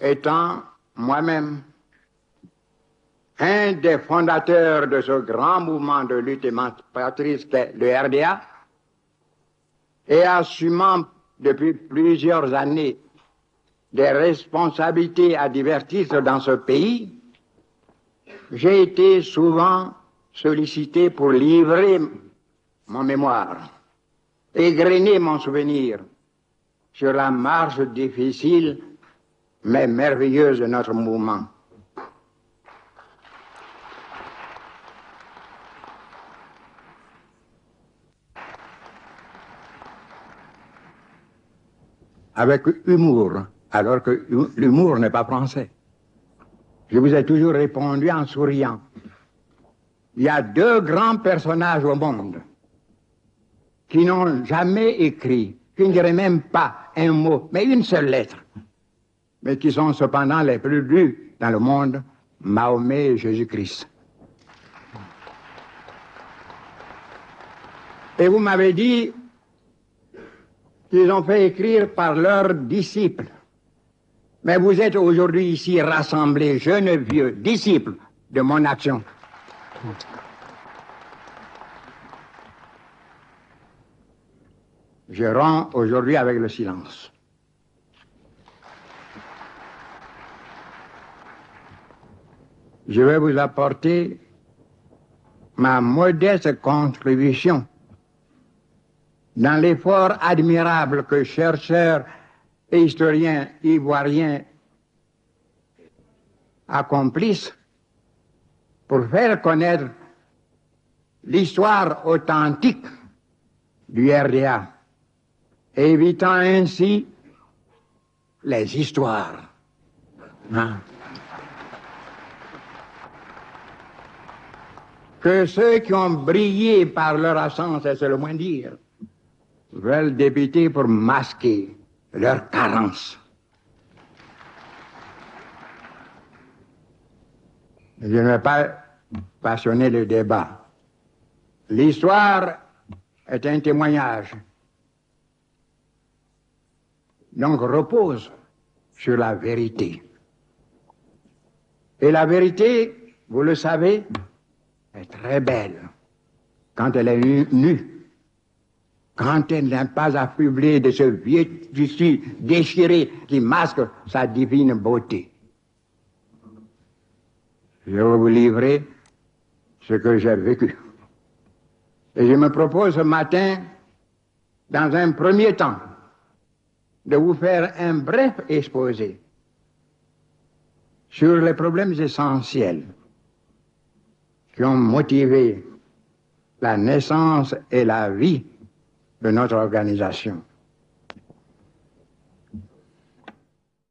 étant moi-même un des fondateurs de ce grand mouvement de lutte émancipatrice qu'est le RDA, et assumant depuis plusieurs années des responsabilités à divers titres dans ce pays, j'ai été souvent sollicité pour livrer mon mémoire, égrener mon souvenir sur la marche difficile mais merveilleuse de notre mouvement. Avec humour, alors que l'humour n'est pas français. Je vous ai toujours répondu en souriant. Il y a deux grands personnages au monde qui n'ont jamais écrit, qui ne diraient même pas un mot, mais une seule lettre, mais qui sont cependant les plus lus dans le monde, Mahomet et Jésus-Christ. Et vous m'avez dit qu'ils ont fait écrire par leurs disciples. Mais vous êtes aujourd'hui ici rassemblés, jeunes vieux, disciples de mon action. Je romps aujourd'hui avec le silence. Je vais vous apporter ma modeste contribution dans l'effort admirable que chercheurs et historiens ivoiriens accomplissent pour faire connaître l'histoire authentique du RDA, évitant ainsi les histoires. Que ceux qui ont brillé par leur absence, et c'est le moins dire, veulent débiter pour masquer leur carence. Je ne vais pas passionner le débat. L'histoire est un témoignage, donc repose sur la vérité. Et la vérité, vous le savez, est très belle quand elle est nue. Quand elle n'est pas affublée de ce vieux tissu déchiré qui masque sa divine beauté. Je vais vous livrer ce que j'ai vécu. Et je me propose ce matin, dans un premier temps, de vous faire un bref exposé sur les problèmes essentiels qui ont motivé la naissance et la vie de notre organisation.